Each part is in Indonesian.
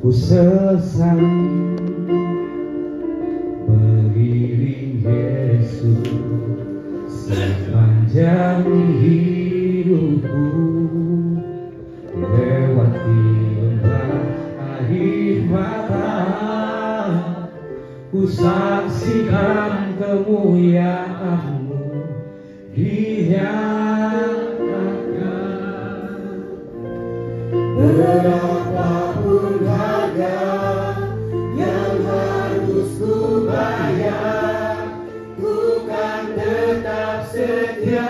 Ku sesali beriring Yesus sepanjang hidupku, lewati lembah air mata. Ku saksikan kemuliaan-Mu dinyatakan. Berapapun harga yang harus ku bayar, ku kan tetap setia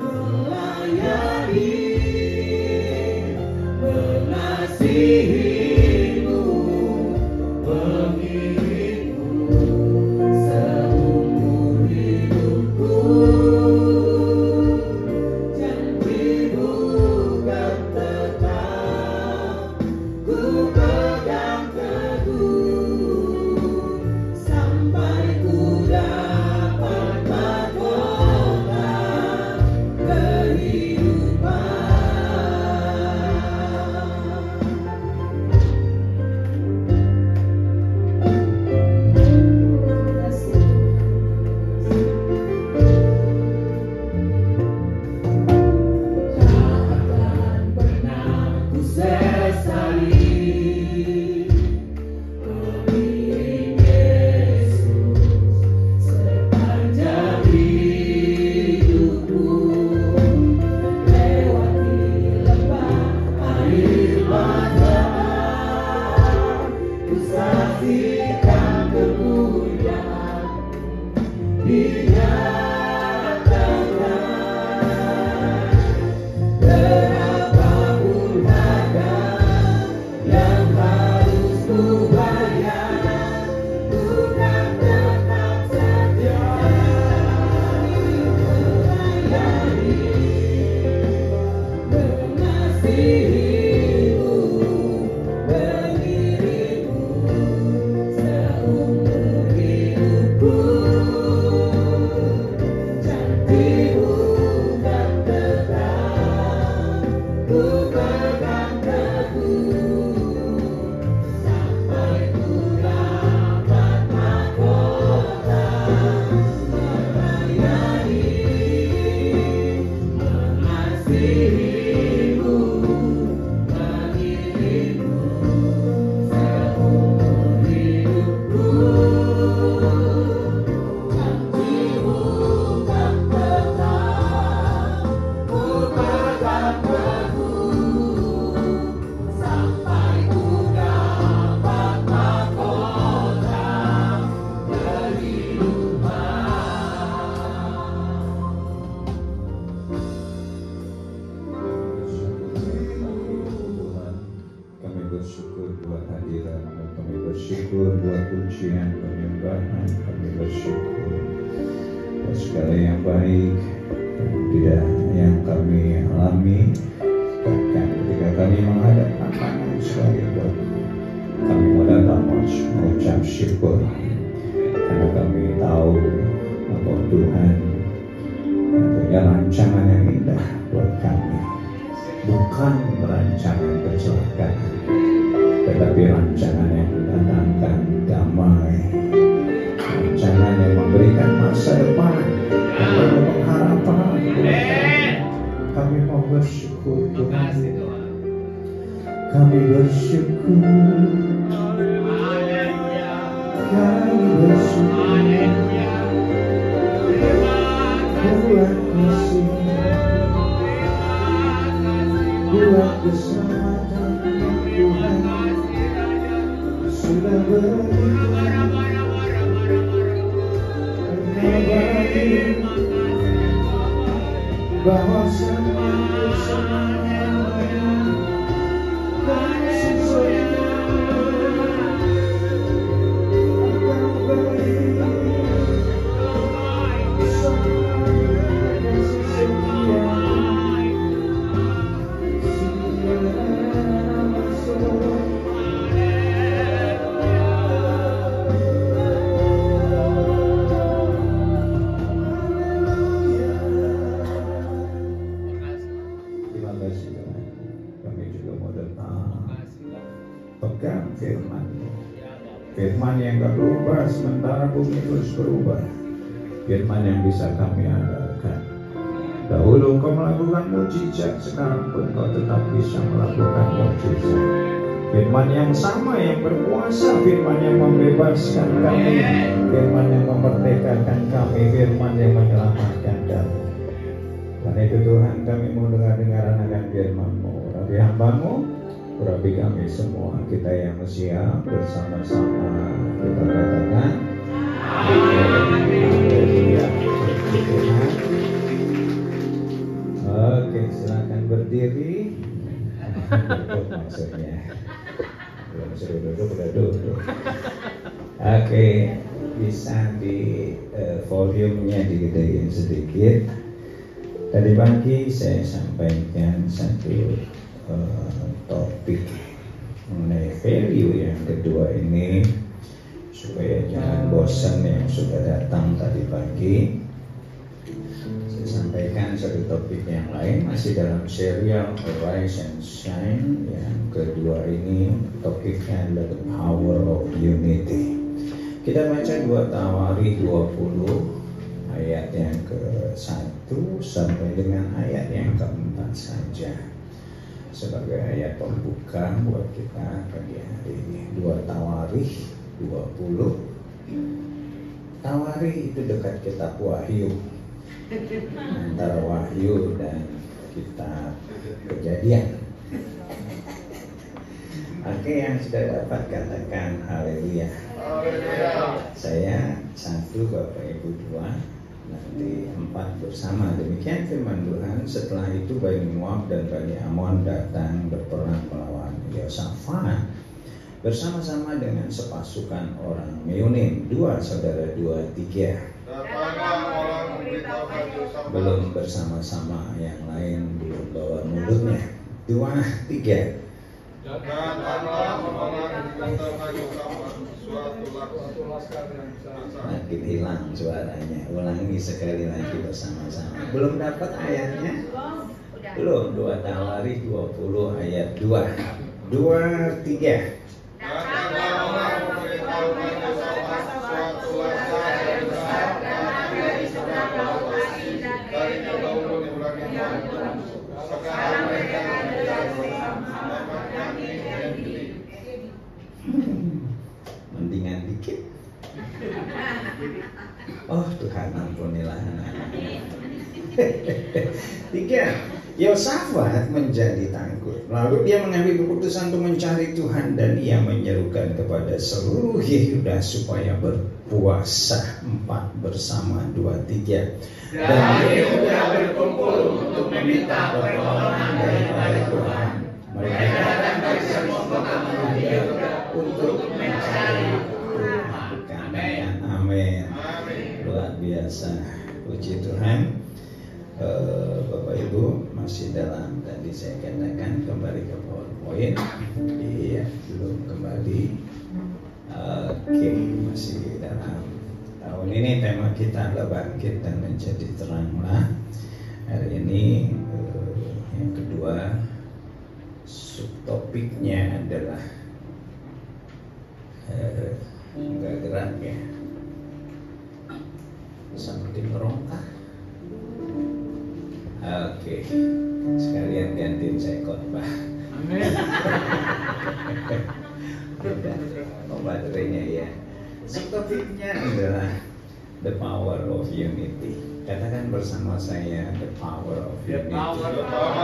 melayani, mengasihi-Mu, mengiring-Mu seumur hidupku. Janji-Mu kan tetap ku pegang teguh sampai ku dapat mahkota kehidupan. Takkan pernah ku sesali beriring Yesus sepanjang hidupku, lewati lembah air mata. Ku saksikan kemuliaan-Mu dinyatakan. Berapapun harga yang harus ku bayar, ku kan tetap setia melayani, mengasihi-Mu, mengiring-Mu seumur hidupku. Janji-Mu kan tetap ku pegang teguh sampai ku dapat mahkota melayani, mengasihi-Mu, mengiring-Mu seumur hidupku. Janji-Mu kan tetap ku pegang teguh sampai ku dapat mahkota kehidupan. Kami bersyukur buat hadirat-Mu, kami bersyukur buat pujian penyembahan, kami bersyukur buat segala yang baik dan tidak yang kami alami, bahkan ketika kami menghadap Tangan sekalipun kami mau datang mengucap syukur karena kami tahu bahwa Tuhan punya rancangan yang indah buat kami, bukan rancangan kecelakaan, tetapi rancangan yang mendatangkan damai, rancangan yang memberikan masa depan, yang penuh pengharapan. Kami mau bersyukur Tuhan, kami bersyukur, kami bersyukur buat kasih, buat keselamatan Tuhan sudah berikan. Bahwa semuanya kasih sayang akan beri semua kasih sayang pegang firman-Mu. Firman yang gak berubah sementara bumi terus berubah. Firman yang bisa kami andalkan. Dahulu Engkau melakukan mujizat, sekarang pun Engkau tetap bisa melakukan mujizat. Firman yang sama yang berkuasa, firman yang membebaskan kami, firman yang memerdekakan kami, firman yang menyelamatkan kami. Karena itu Tuhan, kami mau dengar-dengaran akan firman-Mu. Rabi hamba-Mu, Rabi kami semua, kita yang siap bersama-sama kita katakan Haleluya. Tuhan. Oke, silakan berdiri. Duduk maksudnya. Belum suruh duduk, udah duduk. Oke, bisa di volumenya digedein sedikit. Tadi pagi saya sampaikan satu topik mengenai value yang kedua ini, supaya jangan bosan yang sudah datang tadi pagi. Saya sampaikan satu topik yang lain masih dalam serial Arise and Shine. Yang kedua ini topiknya adalah the power of unity. Kita baca 2 Tawarikh 20 ayat yang ke-1 sampai dengan ayat yang ke-4 saja sebagai ayat pembuka buat kita pagi hari ini. 2 Tawarikh 20. Tawarikh itu dekat kitab Wahyu, antara Wahyu dan kitab Kejadian. Oke, yang sudah dapat katakan haleluya. Saya 1, Bapak Ibu 2, nanti 4 bersama. Demikian firman Tuhan. Setelah itu Bani Moab dan Bani Amon datang berperang melawan Yosafat bersama-sama dengan sepasukan orang Meunim. 2 saudara, 2, 3. Belum bersama-sama, yang lain belum bawa mulutnya. 2, 3. Makin hilang suaranya. Ulangi sekali lagi bersama-sama. Belum dapat ayatnya? Belum. 2 Tawarikh 20 ayat 2. 2, 3. Mendingan dikit. Oh Tuhan, ampunilah anak-anak. 3. Yosafat menjadi takut. Lalu dia mengambil keputusan untuk mencari Tuhan, dan ia menyerukan kepada seluruh Yehuda supaya berpuasa. 4 bersama, 2, 3. Dan Yehuda berkumpul untuk meminta pertolongan daripada Tuhan. Mereka datang dari semua kota Yehuda untuk mencari Tuhan. Amin. Luar biasa. Puji Tuhan. Bapak Ibu masih dalam, tadi saya katakan kembali ke PowerPoint. Iya, belum kembali. Oke, masih dalam. Tahun ini tema kita adalah bangkit dan menjadi teranglah. Hari ini yang kedua, subtopiknya adalah enggak gerak ya, seperti merongkak. Oke, sekalian gantiin saya khotbah. Amin. Baterainya ya. Subtopiknya adalah the power of unity. Katakan bersama saya, the power of unity. The power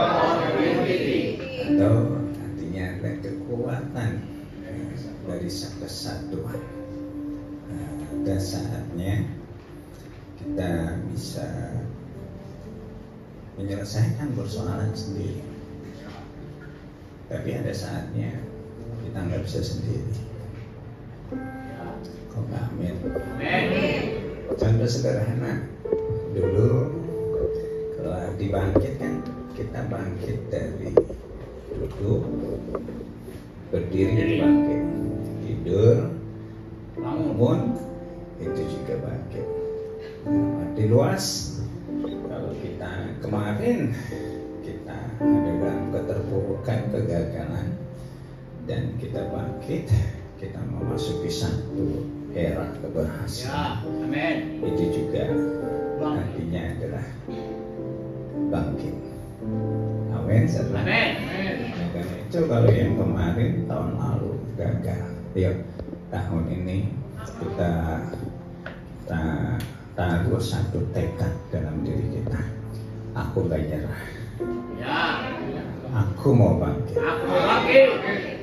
of unity. Atau artinya adalah kekuatan dari kesatuan. Ada saatnya kita bisa menyelesaikan persoalan sendiri, tapi ada saatnya kita nggak bisa sendiri. Kok nggak amin? Contoh sederhana, dulu kalau dibangkit kan kita bangkit dari duduk, berdiri bangkit, tidur, bangun, itu juga bangkit. Arti luas, kalau kita kemarin kita ada dalam keterpurukan, kegagalan, dan kita bangkit, kita memasuki satu era keberhasilan. Amin. Itu juga artinya adalah bangkit. Amin. Amin. Nah, karena itu kalau yang kemarin tahun lalu gagal, yuk tahun ini kita taruh satu tekad dalam diri kita. Aku gak nyerah. Ya. Aku mau bangkit. Aku mau bangkit.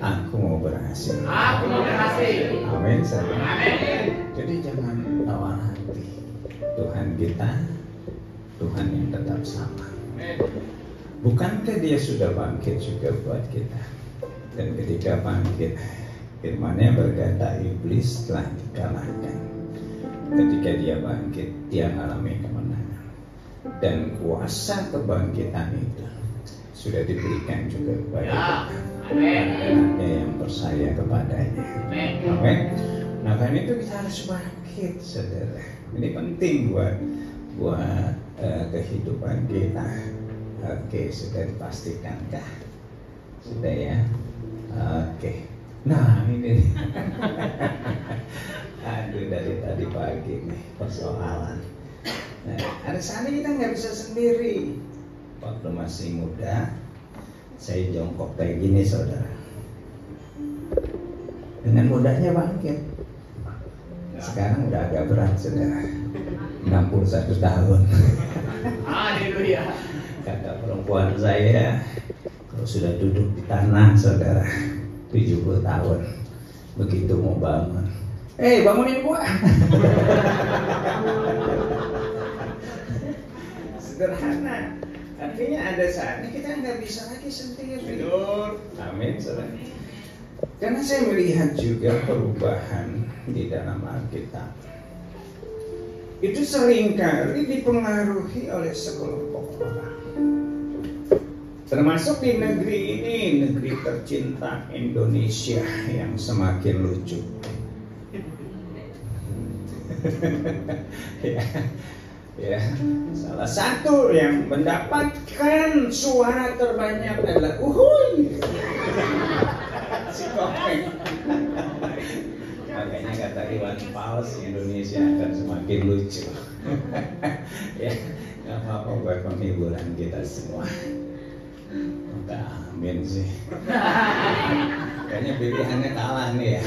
Aku mau berhasil. Aku mau berhasil. Amin. Amin. Jadi jangan tawar hati. Tuhan kita, Tuhan yang tetap sama. Bukankah Dia sudah bangkit juga buat kita? Dan ketika bangkit, firman-Nya berkata iblis telah dikalahkan. Ketika Dia bangkit, Dia mengalami kemenangan. Dan kuasa kebangkitan itu sudah diberikan juga kepada kita. Anak-anaknya yang percaya kepadanya. Amin. Nah, karena itu kita harus bangkit, saudara. Ini penting buat kehidupan kita. Oke, sudah dipastikankah? Sudah ya? Oke. Nah, ini aduh, dari tadi pagi nih persoalan. Nah, ada saatnya kita nggak bisa sendiri. Waktu masih muda, saya jongkok kayak gini, saudara. Dengan mudahnya bangkit. Sekarang udah agak berat, saudara. 61 tahun. Haleluya. Kata perempuan saya, kalau sudah duduk di tanah, saudara, 70 tahun, begitu mau bangun, bangunin gua. Sederhana. Artinya ada saatnya kita nggak bisa lagi sendiri. Amin, saudara. Karena saya melihat juga perubahan di dalam Alkitab. Itu seringkali dipengaruhi oleh sekelompok orang. Termasuk di negeri ini, negeri tercinta Indonesia yang semakin lucu. Ya, salah satu yang mendapatkan suara terbanyak adalah Uhuy. Si Kopeng. Makanya kata Iwan Fals, Indonesia akan semakin lucu. Ya, nggak apa-apa buat penghiburan kita semua. Maka amin sih. Kayaknya pilihannya kalah nih ya.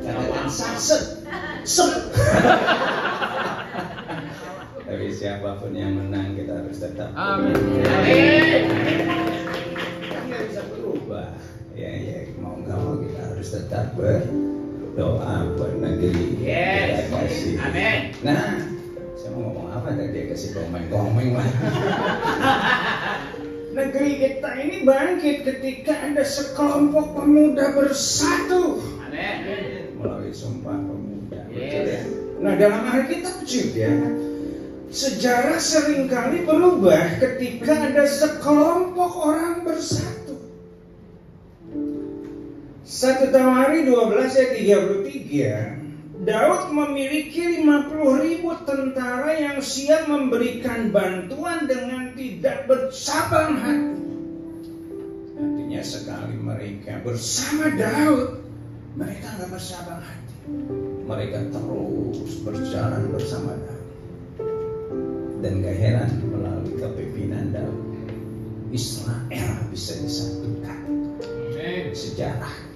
Katakan sakset. Tapi siapapun yang menang kita harus tetap. Amin. Kan nggak bisa berubah. Ya, mau nggak mau kita harus tetap berdoa buat negeri. Yes. Kita kasih. Amin. Nah, saya mau ngomong apa tadi? Dia kasih komeng-komeng lah. Negeri kita ini bangkit ketika ada sekelompok pemuda bersatu. Amin. Melalui sumpah pemuda. Yes. Betul ya? Nah, dalam Alkitab juga sejarah seringkali berubah ketika ada sekelompok orang bersatu. 1 Tawari 12 ayat 33, Daud memiliki 50.000 tentara yang siap memberikan bantuan dengan tidak bercabang hati. Artinya sekali mereka bersama Daud, mereka nggak bercabang hati. Mereka terus berjalan bersama Daud. Dan gak heran melalui kepemimpinan Daud, Israel bisa disatukan. Sejarah.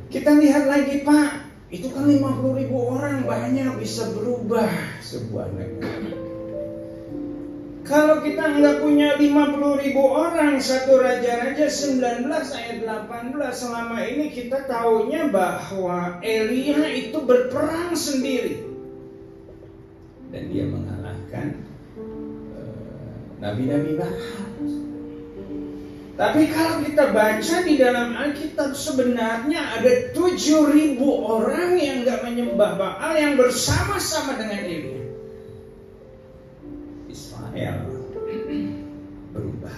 Kita lihat lagi, Pak, itu kan 50.000 orang, banyak bisa berubah sebuah negara. Kalau kita nggak punya 50.000 orang, 1 Raja-Raja 19 ayat 18, selama ini kita taunya bahwa Elia itu berperang sendiri. Dan dia mengalahkan nabi-nabi Baal. Tapi kalau kita baca di dalam Alkitab, sebenarnya ada 7.000 orang yang nggak menyembah Baal yang bersama-sama dengan Elia. Israel berubah.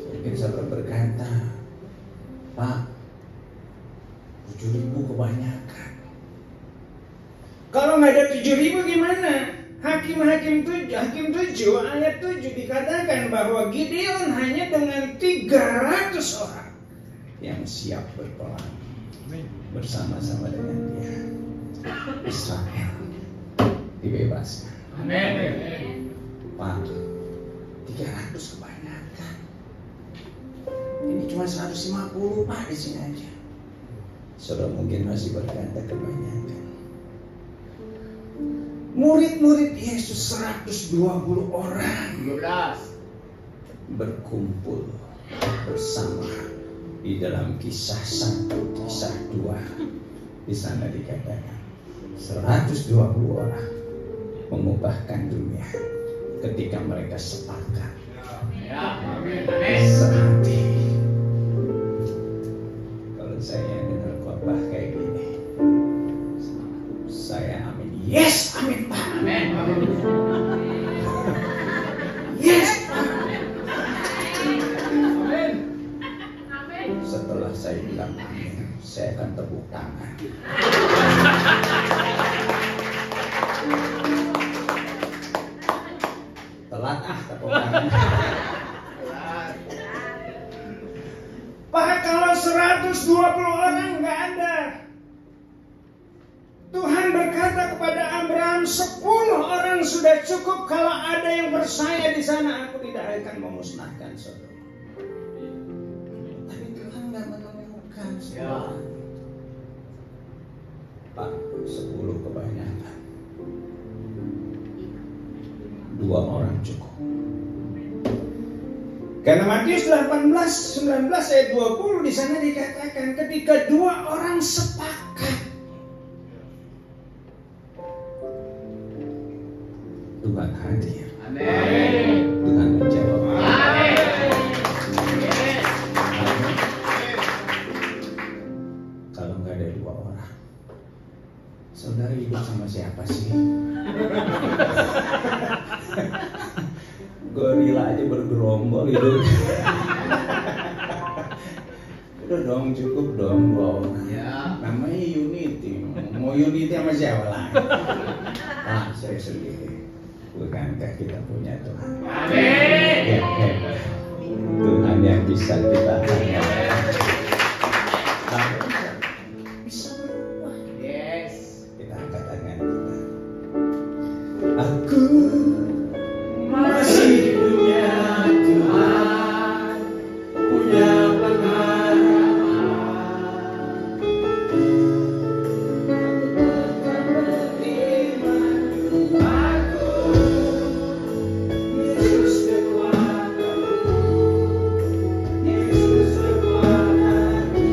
Mungkin saudara berkata, Pak, 7.000 kebanyakan. Kalau nggak ada 7.000 gimana? Hakim Hakim 7 ayat 7 dikatakan bahwa Gideon hanya dengan 300 orang yang siap berperang bersama-sama dengan dia. Israel dibebaskan. Amin. Pak, 300 kebanyakan. Ini cuma 150 Pak di sini aja. Saudara mungkin masih berkata kebanyakan. Murid-murid Yesus 120 orang 12. berkumpul bersama di dalam kisah 1, kisah 2. Di sana dikatakan 120 orang mengubahkan dunia ketika mereka sepakat Ya, amin. Amin. sehati. Kalau saya dengar khotbah kayak gini, saya amin. Yes, amin Pak. Amin. Yes Pak. Amin. Setelah saya bilang amin, saya akan tepuk tangan. Telat tepuk tangan. Pak, kalau 120 orang nggak ada, Tuhan berkata kepada Abraham, 10 orang sudah cukup. Kalau ada yang bersaya di sana, aku tidak akan memusnahkan saudara. Tapi Tuhan nggak menemukan semua. Pak, 10 kebanyakan. 2 orang cukup. Karena Matius 18:19 ayat 20 di sana dikatakan ketika 2 orang sepakat, Tuhan hadir. Amin. Tuhan menjawab. Amin. Kalau nggak ada 2 orang, saudara hidup sama siapa sih? Gorila aja bergerombol hidup. Udah dong, cukup dong 2 orang. Ya. Namanya unity. Mau unity sama siapa lagi? Ah, saya sendiri. Bukankah kita punya Tuhan? Amin. Yang hebat. Tuhan yang bisa kita andalkan. Bisa berubah. Yes. Kita angkat tangan kita. Aku masih punya Tuhan, punya pengharapan. Yesus kekuatanku, Yesus kekuatanku.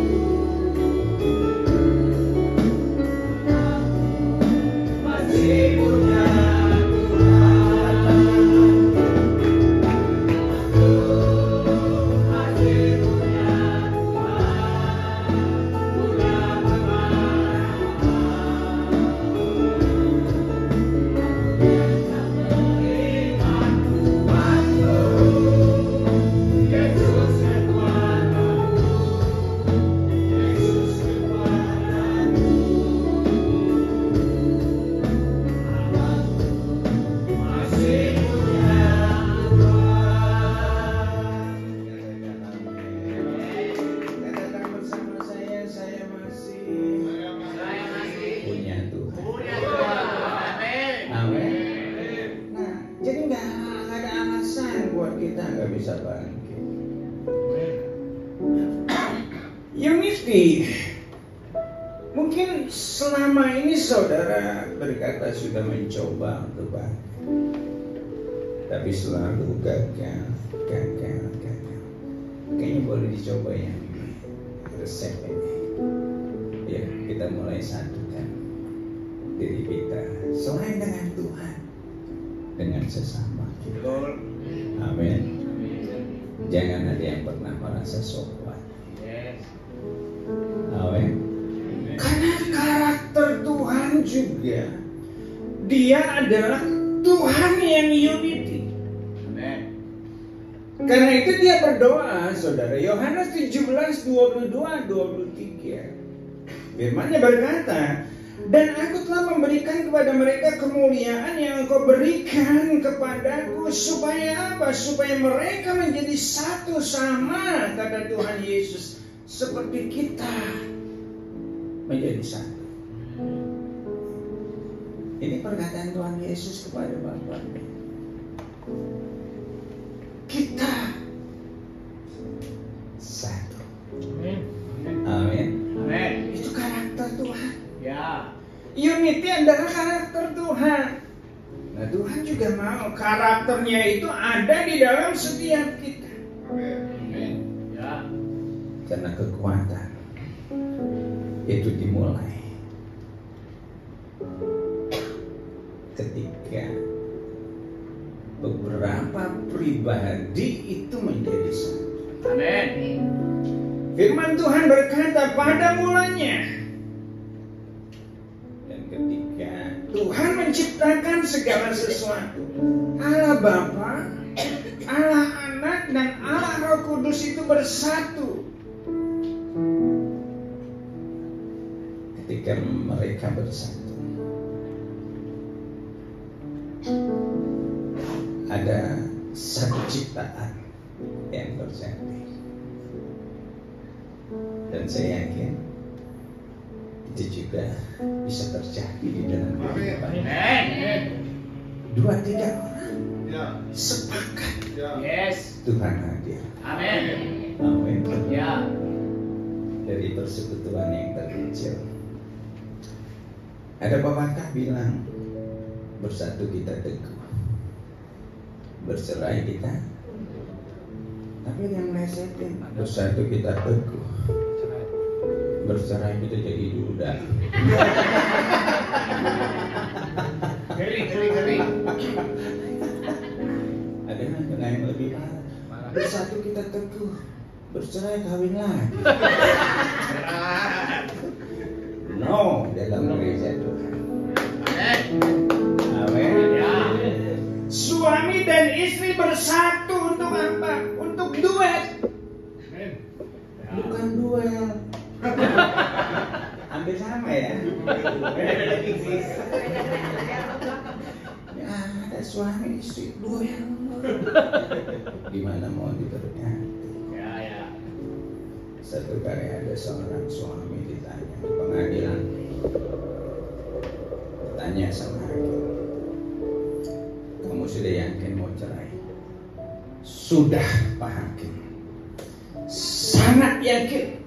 Masih punya Katakan bersama saya masih Saya masih punya Tuhan. punya Tuhan. Amin. Amin. Nah, jadi nggak ada alasan buat kita nggak bisa bangkit. Unity. Mungkin selama ini saudara berkata sudah mencoba untuk bangkit, tapi selalu gagal. Kayaknya boleh dicoba yang ini, resep ini. Ya, kita mulai satukan diri kita selain dengan Tuhan, dengan sesama kita. Amin. Jangan ada yang pernah merasa sok kuat. Yes. Amin. Karena karakter Tuhan juga, Dia adalah Tuhan yang unity. Amin. Karena itu Dia berdoa, saudara. Yohanes 17:22-23. Firman-Nya berkata, Dan aku telah memberikan kepada mereka kemuliaan yang engkau berikan kepadaku. Supaya apa? Supaya mereka menjadi satu sama, kata Tuhan Yesus, seperti kita menjadi satu. Ini perkataan Tuhan Yesus kepada Bapa. Kita satu. Amin. Amin. Amin. Itu karakter Tuhan. Ya. Unity adalah karakter Tuhan. Nah, Tuhan juga mau karakternya itu ada di dalam setiap kita. Amin. Ya. Karena kekuatan itu dimulai ketika beberapa pribadi itu menjadi satu. Amin. Firman Tuhan berkata pada mulanya, dan ketika Tuhan menciptakan segala sesuatu, Allah Bapa, Allah Anak, dan Allah Roh Kudus itu bersatu. Ketika mereka bersatu, ada satu ciptaan yang terjadi. Dan saya yakin itu juga bisa terjadi di dalam kehidupan. Amin. 2-3 orang sepakat Yes. Tuhan hadir. Amin. Amin. Ya. Dari persekutuan yang terkecil. Ada pepatah bilang, bersatu kita teguh, bercerai kita. Tapi yang melesetin, bersatu kita teguh, bercerai kita jadi duda. Kering. Ada yang lebih parah. Bersatu kita teguh, bercerai kawin lagi. No, dalam gereja Tuhan. Amin. Ya. Suami dan istri bersatu untuk apa? Untuk duet, bukan duel. Hampir sama ya. Ya, ada suami istri duel. Gimana mau diberkati? Ya. Satu kali ada seorang suami ditanya di pengadilan, tanya sama hakim, kamu sudah yakin mau cerai? Sudah, Pak Hakim. Sangat yakin.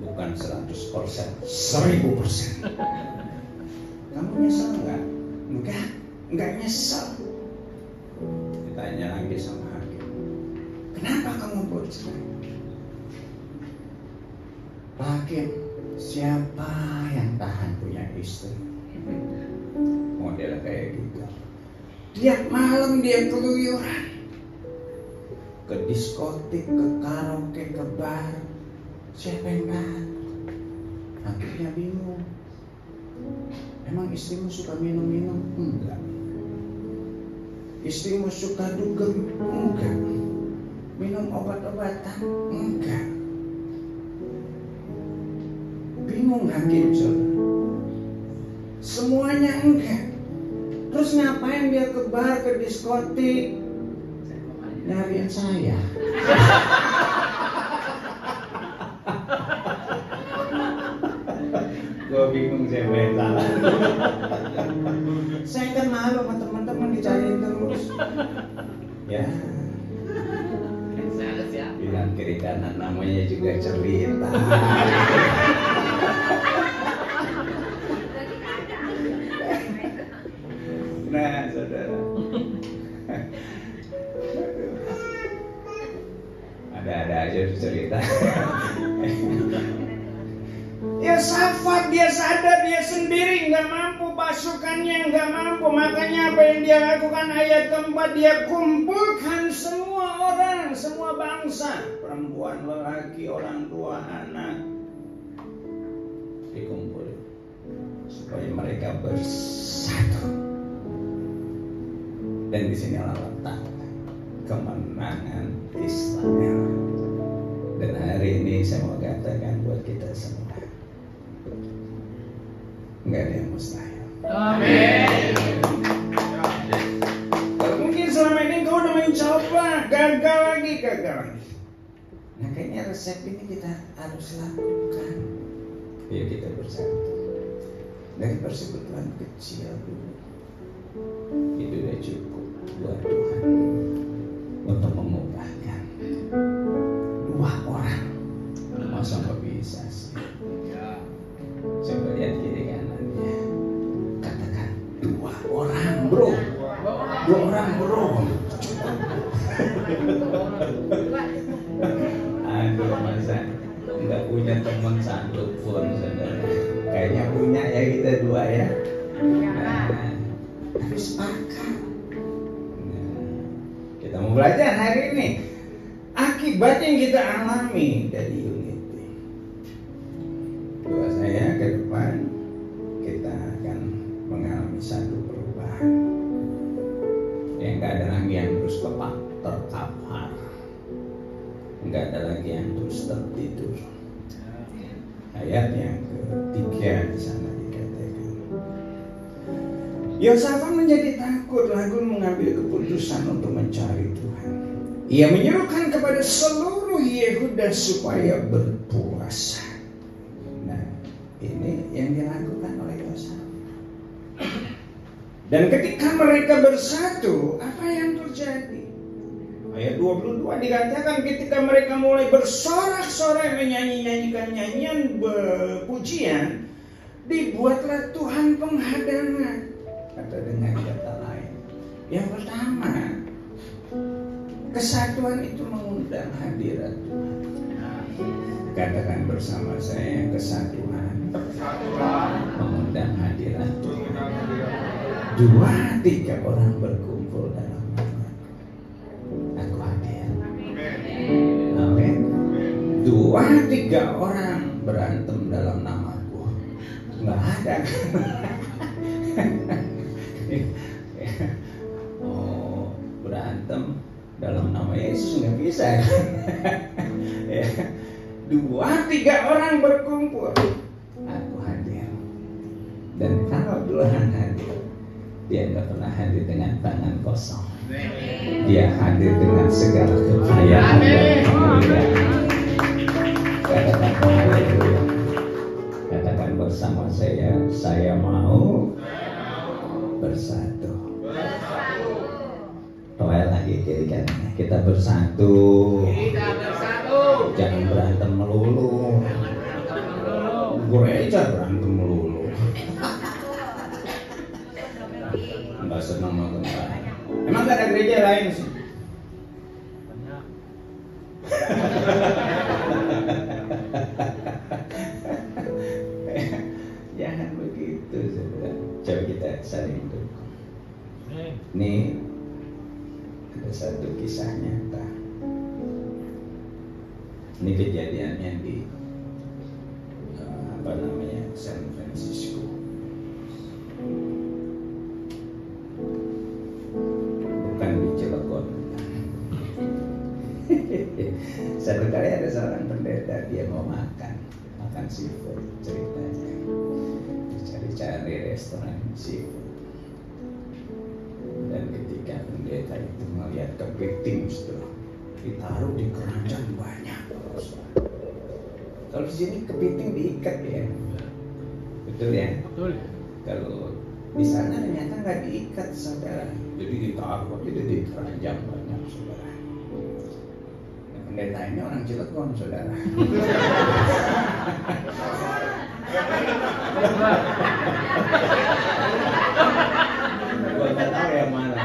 Bukan 100%, 1000%. Kamu nyesel nggak? Enggak nyesel. Ditanya lagi sama hakim, kenapa kamu mau cerai? Pak Hakim, siapa yang tahan punya istri? Model kayak gitu. Tiap malam dia keluyuran, ke diskotik, ke karaoke, ke bar. Siapa yang tahan? Hakimnya bingung. Emang istrimu suka minum-minum? Enggak. Istrimu suka dugem? Enggak. Minum obat-obatan? Enggak. Bingung hakim, saudara. Semuanya enggak. Terus ngapain dia ke bar, ke diskotik? Nyariin saya. Gue bingung siapa yang salah. Saya kan malu sama teman-teman dicariin terus. Ya. Bilang kiri kanan namanya juga cerita. Nah, saudara. Ada-ada aja cerita. Ya Safat, dia sadar dia sendiri nggak mampu, pasukannya nggak mampu. Makanya apa yang dia lakukan, ayat keempat, dia kumpulkan semua orang, semua bangsa, perempuan, lelaki, orang tua, anak, dikumpul supaya mereka bersatu. Dan di sini Allah letak kemenangan Israel. Dan hari ini saya mau katakan buat kita semua, nggak ada yang mustahil. Amin. Kalau mungkin selama ini kau udah mencoba, gagal lagi. Nah kayaknya resep ini kita harus lakukan. Ya kita bersatu. Dari persekutuan kecil dulu. Itu udah cukup buat Tuhan untuk mengubahkan 2 orang. Masa nggak bisa sih? Ya. Coba lihat kiri kanannya. Katakan 2 orang bro. 2 orang bro. Aduh masa nggak punya teman satu pun saudara. Kayaknya punya ya kita 2 ya. Nah, tapi sepakat. Nah, kita mau belajar hari ini akibat yang kita alami dari unity. Doa saya ke depan kita akan mengalami satu perubahan. Yang nggak ada lagi yang terus terkapar, nggak ada lagi yang terus tertidur. Ayat yang ketiga di sana dikatakan, Yosafat menjadi takut lalu mengambil keputusan untuk mencari Tuhan. Ia menyerukan kepada seluruh Yehuda supaya berpuasa. Nah, ini yang dilakukan oleh Yosafat. Dan ketika mereka bersatu, apa yang terjadi? Ayat 22 dikatakan ketika mereka mulai bersorak-sorai menyanyi-nyanyikan nyanyian pujian, dibuatlah Tuhan penghadangan. Atau dengan kata lain, yang pertama, kesatuan itu mengundang hadirat Tuhan. Katakan bersama saya, kesatuan mengundang hadirat Tuhan. 2-3 orang berkumpul dalam nama aku hadir. Amin. 2-3 orang berantem dalam namaku, nggak ada. Oh, berantem dalam nama Yesus nggak bisa. 2-3 orang berkumpul, aku hadir. Dan kalau Tuhan hadir, Dia nggak pernah hadir dengan tangan kosong. Dia hadir dengan segala kekayaan dan kemuliaan. Katakan haleluya. Katakan bersama saya mau bersatu. Toel lagi kiri kanan. Kita bersatu. Jangan berantem melulu. Gereja berantem melulu. Enggak senang nonton. Emang gak ada gereja lain sih? Jangan begitu, saudara. Coba kita saling dukung. Ini ada satu kisah nyata. Ini kejadiannya di San Francisco. Bukan di Cilegon. Satu kali ada seorang pendeta, dia mau makan seafood, ceritanya. Cari restoran seafood. Dan ketika pendeta itu melihat kepiting ditaruh di keranjang banyak. Kalau di sini kepiting diikat ya, betul ya? Betul. Kalau di sana ternyata nggak diikat, saudara. Jadi ditaruh aja di keranjang banyak, saudara. Nah, pendeta ini orang Cilegon, saudara. Gua nggak tahu yang mana.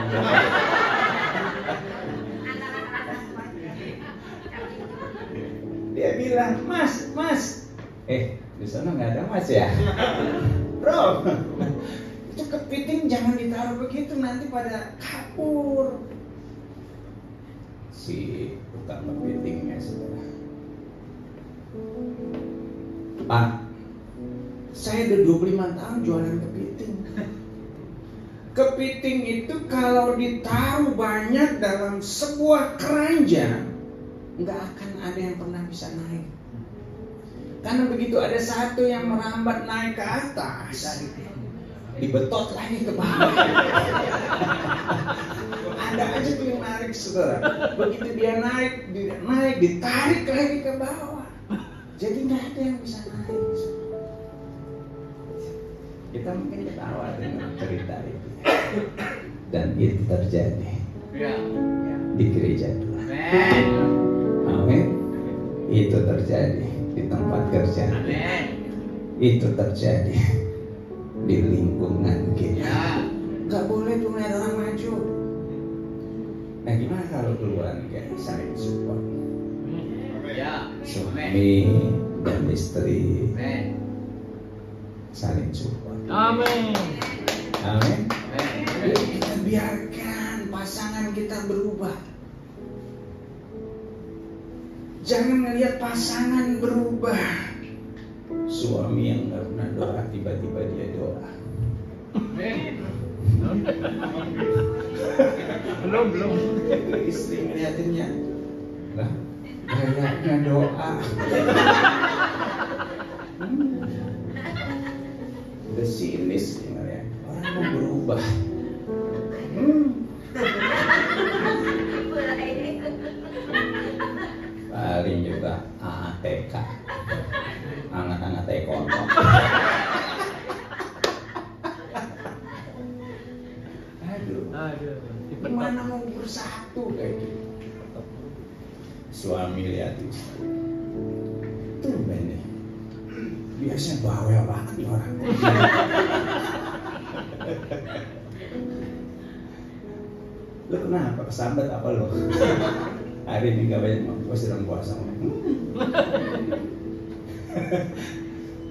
Dia bilang, Mas, di sana nggak ada Mas ya, Bro. Itu kepiting jangan ditaruh begitu, nanti pada kabur. Si tukang kepitingnya, saudara. Pak, saya udah 25 tahun jualan kepiting. Kepiting itu kalau ditaruh banyak dalam sebuah keranjang, nggak akan ada yang pernah bisa naik. Karena begitu ada satu yang merambat naik ke atas, dibetot lagi ke bawah. Ada aja tuh yang narik, saudara. Begitu dia naik, ditarik lagi ke bawah. Jadi nggak ada yang bisa naik. Kita mungkin ketawa dengan cerita itu, dan itu terjadi di gereja Tuhan. Amin. Itu terjadi di tempat kerja. Itu terjadi di lingkungan kita. Gak boleh tuh ngeliat orang maju. Nah, gimana kalau keluarga saling support? Suami dan istri saling support. Amin. Amin. Kita biarkan pasangan kita berubah. Jangan ngelihat pasangan berubah. Suami yang nggak pernah doa, tiba-tiba dia doa. Belum. Istri ngeliatinnya, lah, kayaknya doa. Udah sinis ya, orang mau berubah. Paling juga AATK, angat-angat ekonom. Aduh, gimana mau bersatu kayak gitu? Suami lihat istri, tuh bener. Biasanya bawel banget nih orang. Lo kenapa kesambat apa lo? Hari ini gak banyak gue sedang puasa.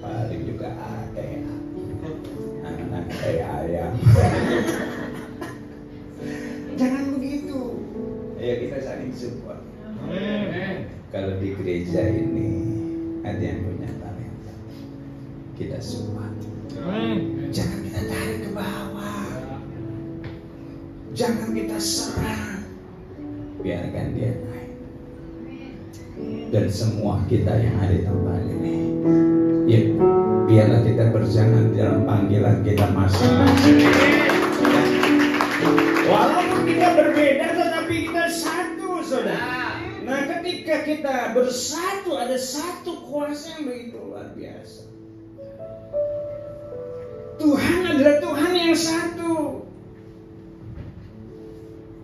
Paling juga ATA, anak ayam. Jangan begitu. Ayo kita saling support. Kalau di gereja ini ada yang punya talenta, kita support. Jangan kita tarik ke bawah. Jangan kita serang. Biarkan dia naik. Dan semua kita yang ada di tempat ini, ya, biarlah kita berjalan dalam panggilan kita masing-masing. Walaupun kita berbeda, tetapi kita satu, saudara. Nah, ketika kita bersatu, ada satu kuasa yang begitu luar biasa. Tuhan adalah Tuhan yang satu.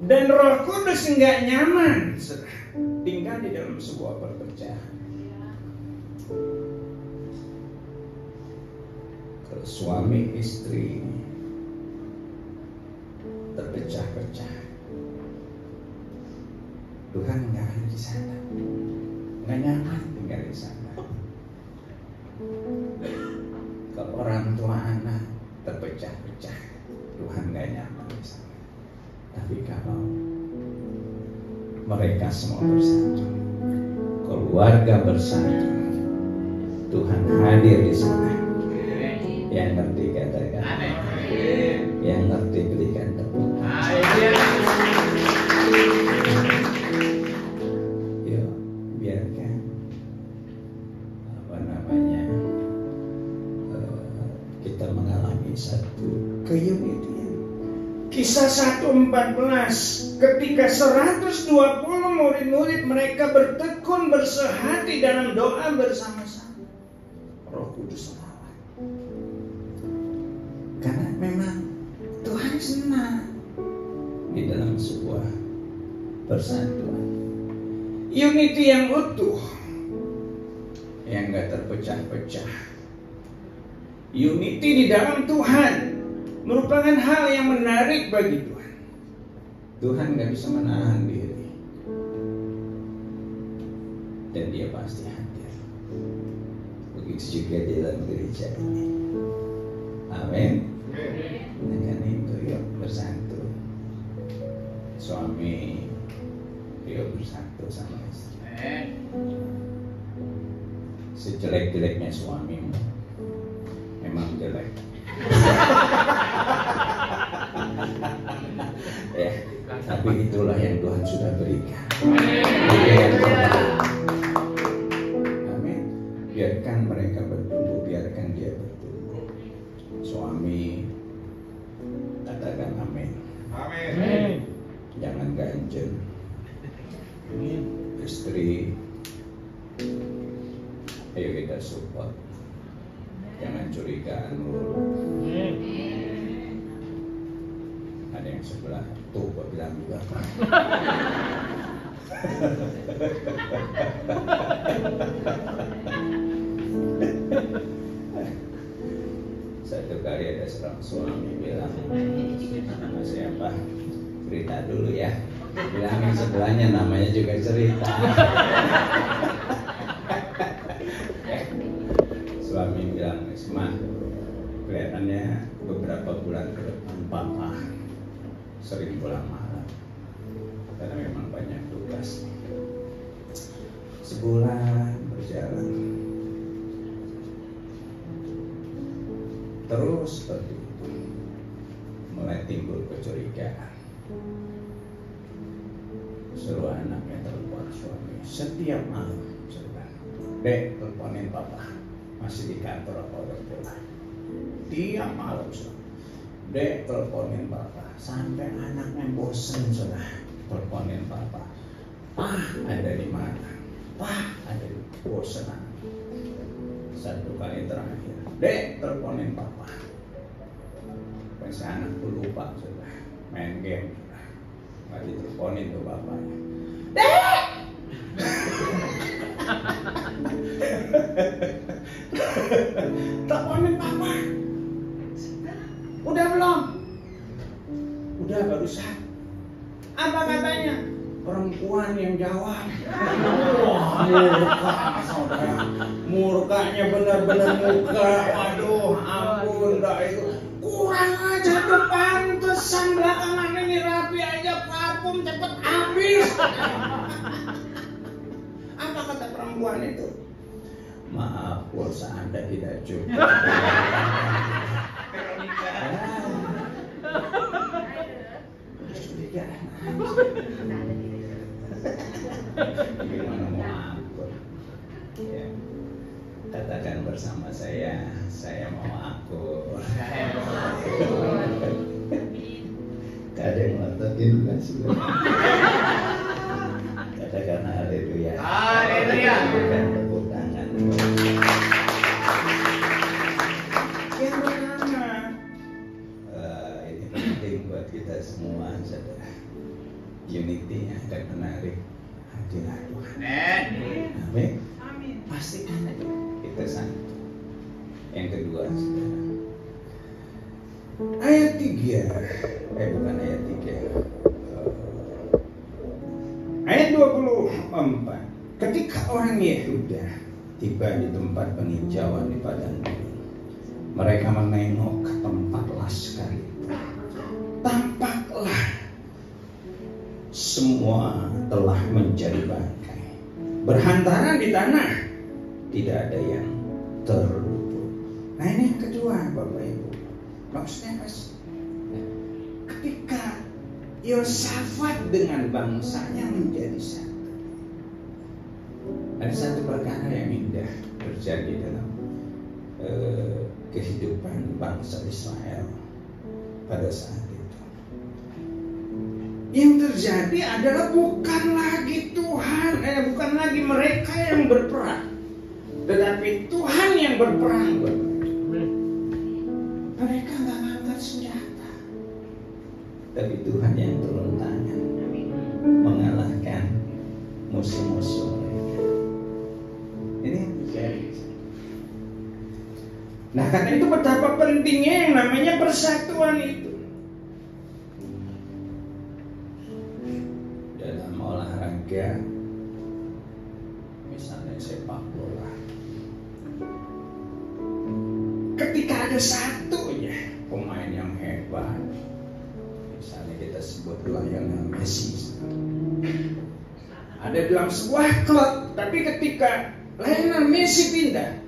Dan Roh Kudus enggak nyaman tinggal di dalam sebuah perpecahan. Kalau suami istri terpecah-pecah, Tuhan enggak ada di sana, enggak nyaman tinggal di sana. Kalau orang tua anak terpecah-pecah, Tuhan enggak nyaman di sana. Tapi kalau mereka semua bersatu, keluarga bersatu, Tuhan hadir di sana. Yang ngerti katakan, yang ngerti berikan tepuk. Yuk, biarkan kita mengalami satu keunitan. Kisah 1:14, ketika 120 murid-murid mereka bertekun bersehati dalam doa bersama-sama, Roh Kudus melawan. Karena memang Tuhan senang di dalam sebuah persatuan, unity yang utuh, yang gak terpecah-pecah. Unity di dalam Tuhan merupakan hal yang menarik bagi Tuhan. Tuhan gak bisa menahan diri, dan dia pasti hadir. Begitu juga di dalam gereja ini. Amin. Dengan itu yuk bersatu. Suami yuk bersatu sama istri. Sejelek-jeleknya suamimu memang jelek. Ya, tapi itulah yang Tuhan sudah berikan. Amin. Biarkan istri, ayo kita support, jangan curigaan dulu. Ada yang sebelah tuh gua bilang juga kan. Satu kali ada seorang suami bilang, nama siapa? Cerita dulu ya. Bilang yang sebelahnya namanya juga cerita. Suami bilang, Isma, kelihatannya beberapa bulan ke depan Papa sering pulang malam karena memang banyak tugas. Sebulan berjalan terus seperti itu, mulai timbul kecurigaan. Suruh anaknya telepon suami setiap malam, Dek, teleponin Papa, masih di kantor apa udah pulang? Tiap malam sudah. Dek, teleponin Papa, sampai anaknya bosan sudah teleponin Papa. Ada di mana? Ada di bosan. Satu kali terakhir, Dek, teleponin Papa. Pas anak tuh lupa sudah main game sudah, nggak diteleponin tuh bapaknya. Dek! Teleponin Papa. Udah belum? Udah barusan. Apa katanya? Perempuan yang jawab. Wah, murka saudara. Murkanya benar-benar murka. Waduh, ampun dah itu. Kurang aja tuh, pantesan belakangan ini rapi aja parfum cepet habis. Apa kata perempuan itu? Maaf, pulsa Anda tidak cukup. Gimana mau akur? Ya. Katakan bersama saya mau akur. Ada yang ngototin kan sudah. Katakan haleluya. Haleluya. Berikan tepuk tangan. Yang pertama, ini penting buat kita semua, saudara. Unity akan menarik hadirat Tuhan. Amin. Pastikan aja kita satu. Yang kedua, saudara. Ayat 3, bukan ayat 3. Ayat 24. Ketika orang Yehuda tiba di tempat penghijauan di padang gurun, mereka menengok ke tempat laskar itu. Tampaklah semua telah menjadi bangkai, berhantaran di tanah, tidak ada yang terluput. Nah, ini yang kedua, Bapak Ibu. Maksudnya apa sih? Ketika Yosafat dengan bangsanya menjadi satu, ada satu perkara yang indah terjadi dalam kehidupan bangsa Israel pada saat itu. Yang terjadi adalah bukan lagi Tuhan, bukan lagi mereka yang berperang, tetapi Tuhan yang berperang. Mereka nggak ngangkat senjata, tapi Tuhan yang turun tangan mengalahkan musuh-musuh mereka. Ini yang terjadi. Nah, karena itu betapa pentingnya yang namanya persatuan itu. Dalam olahraga, misalnya sepak bola, ketika ada satu ya pemain yang hebat, misalnya kita sebut Lionel Messi, ada dalam sebuah klub, tapi ketika Lionel Messi pindah,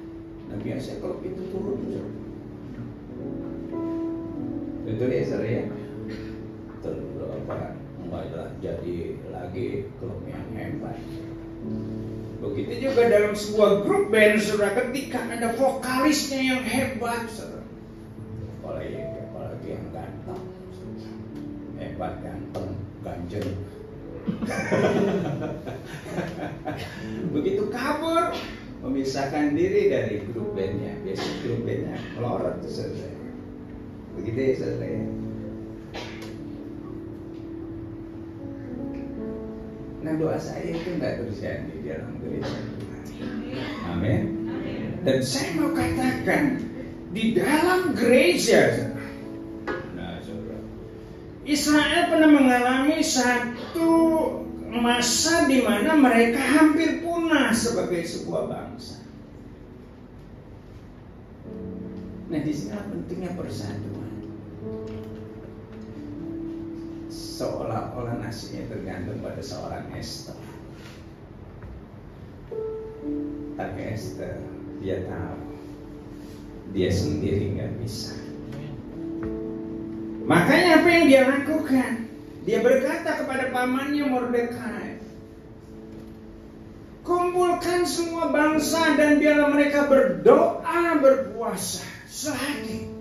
nah biasanya klub itu turun. Betul ya, saudara ya? Malah jadi lagi klub yang hebat. Begitu juga dalam sebuah grup band, saudara, ketika ada vokalisnya yang hebat, saudara, apalagi yang ganteng, hebat, ganteng, ganjel. Begitu kabur, memisahkan diri dari grup bandnya. Biasanya grup bandnya melorot tuh saudara. Begitu ya saudara. Nah, doa saya itu nggak terjadi di dalam gereja Tuhan. Amin. Dan saya mau katakan di dalam gereja, nah saudara, Israel pernah mengalami satu masa di mana mereka hampir punah sebagai sebuah bangsa. Nah, di sini pentingnya persatuan. Seolah-olah nasibnya tergantung pada seorang Esther. Tapi Esther, dia tahu dia sendiri nggak bisa. Makanya apa yang dia lakukan? Dia berkata kepada pamannya Mordekai, kumpulkan semua bangsa dan biarlah mereka berdoa berpuasa selagi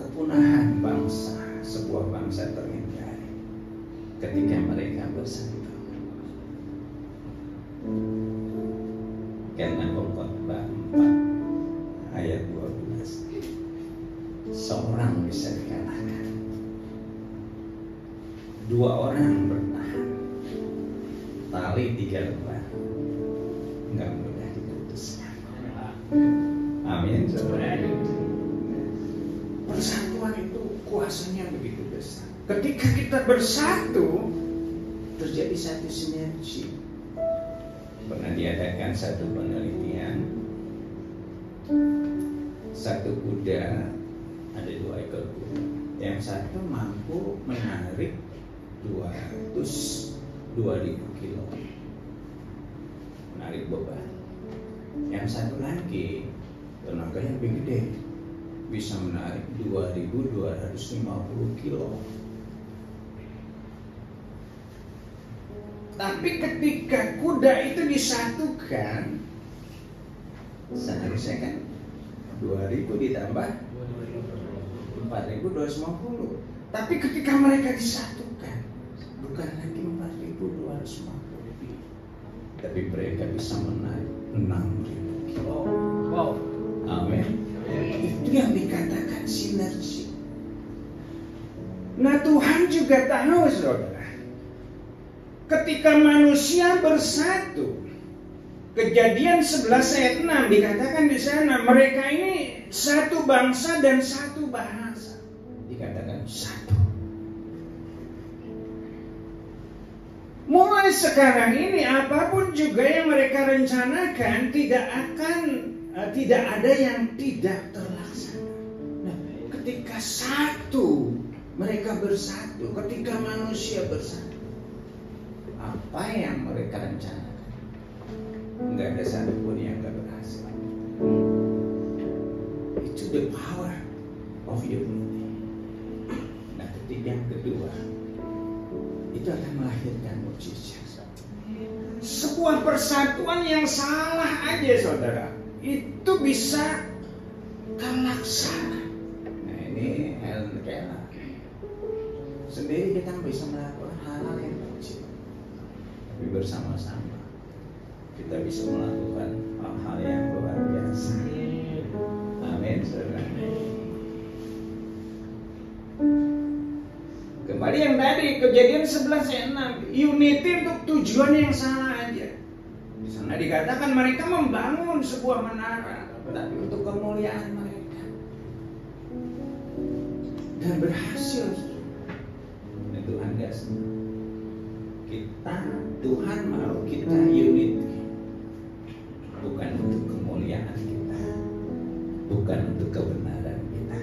kepunahan bangsa, sebuah bangsa terhindari ketika mereka bersatu. Karena Khotbah 4 ayat 12, seorang bisa dikalahkan, 2 orang bertahan, tali 3 lembar nggak mudah diputuskan. Amin. Persatuan itu kuasanya begitu besar. Ketika kita bersatu, terjadi satu sinergi. Pernah diadakan satu penelitian, satu kuda, ada 2 ekor kuda. Yang satu mampu menarik 2.000 kilo, menarik beban. Yang satu lagi tenaganya lebih gede, bisa menarik 2.250 kilo. Tapi ketika kuda itu disatukan, seharusnya kan 2.000 ditambah 4.250. Tapi ketika mereka disatukan, bukan lagi 4.250, tapi mereka bisa menarik 6.000 kilo. Wow. Amin. Itu yang dikatakan sinergi. Nah, Tuhan juga tahu saudara, ketika manusia bersatu, Kejadian 11 ayat 6 dikatakan di sana, mereka ini satu bangsa dan satu bahasa. Dikatakan satu. Mulai sekarang ini apapun juga yang mereka rencanakan tidak ada yang tidak terlaksana. Nah, ketika satu, mereka bersatu, ketika manusia bersatu, apa yang mereka rencanakan, nggak ada satupun yang nggak berhasil. Itu the power of unity. Nah, ketika yang kedua, itu akan melahirkan mukjizat. Sebuah persatuan yang salah aja saudara, itu bisa terlaksana. Nah, ini Helen Keller. Sendiri kita bisa melakukan hal-hal yang kecil, tapi bersama-sama kita bisa melakukan hal-hal yang luar biasa. Amin, saudara. Kembali yang tadi, Kejadian 11 ayat 6, unity untuk tujuan yang salah aja. Di sana dikatakan mereka membangun sebuah menara, tetapi untuk kemuliaan mereka, dan berhasil. Dan Tuhan gak senang. Tuhan mau kita unity, bukan untuk kemuliaan kita, bukan untuk kebenaran kita,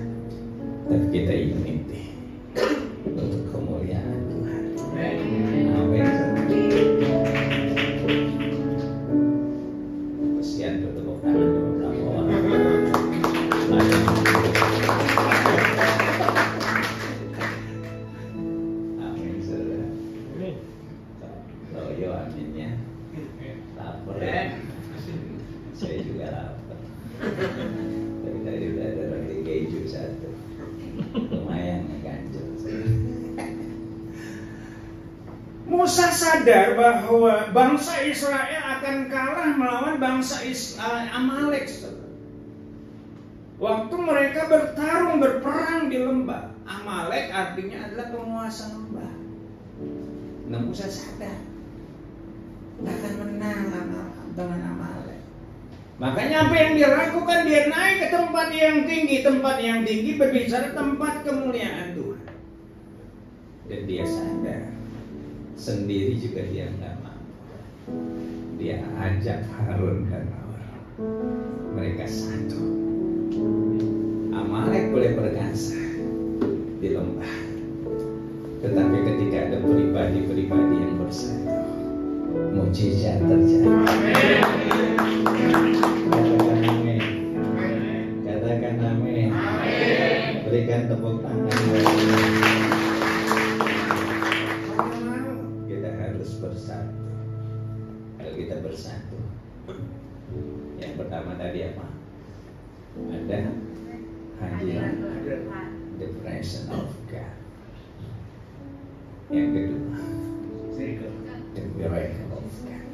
tapi kita unity untuk kemuliaan Tuhan. Amin. Kesian tepuk tangan beberapa orang. Amin, saudara. Loyo aminnya. Lapar ya. Saya juga lapar. Tapi tadi udah ada roti Musa sadar bahwa bangsa Israel akan kalah melawan bangsa Amalek. Waktu mereka bertarung berperang di lembah, Amalek artinya adalah penguasa lembah. Nah, Musa sadar nggak akan menang dengan Amalek. Makanya apa yang dia lakukan? Dia naik ke tempat yang tinggi. Tempat yang tinggi berbicara tempat kemuliaan Tuhan. Dan dia sadar sendiri juga dia nggak mampu. Dia ajak Harun dan Hur. Mereka satu. Amalek boleh perkasa di lembah, tetapi ketika ada pribadi-pribadi yang bersatu, mujizat terjadi. Katakan amin. Katakan amin. Berikan tepuk tangan. Kita harus bersatu. Kalau kita bersatu, yang pertama tadi apa? Ada hadirat, the presence of God. Yang kedua, the miracle of God.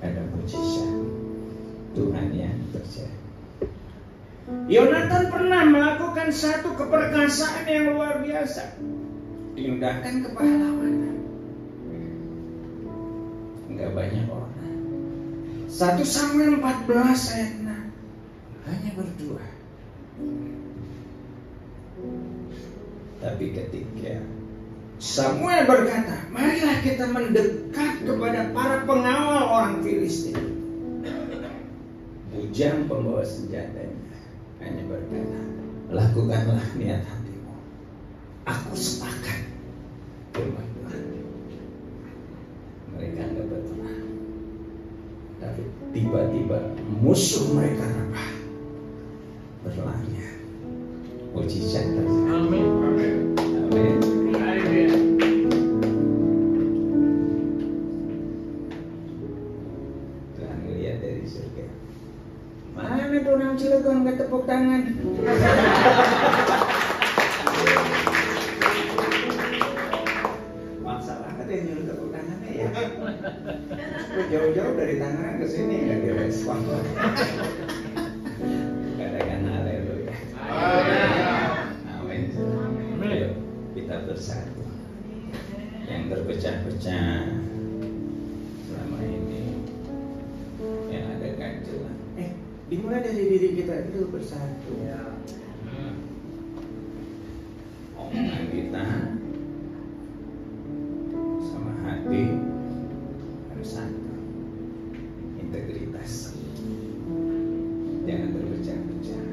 Ada mujizat Tuhan yang terjadi. Yonatan pernah melakukan satu keperkasaan yang luar biasa. Tindakan kepahlawanan. Enggak banyak orang. 1 Samuel 14 ayat 6. Hanya berdua. Tapi ketika Samuel berkata, marilah kita mendekat kepada para pengawal orang Filistin. Bujang pembawa senjatanya hanya berkata, lakukanlah niat hatimu. Aku sepakat. Firman Tuhan. Mereka enggak berperang. Tapi tiba-tiba musuh mereka rebah. Berlari. Mujizat terjadi. Amin. Amin. Tuhan melihat dari surga. Mana tuh orang Cilegon nggak tepuk tangan? Masalah ada yang nyuruh tepuk tangannya ya. Jauh-jauh dari Tangerang ke sini nggak direspon. Katakan haleluya. Amin. Ayo kita bersatu. Yang terpecah-pecah selama ini, yang ada ganjelan. Dimulai dari diri kita itu bersatu. Omongan kita sama hati harus satu. Integritas. Jangan terpecah-pecah.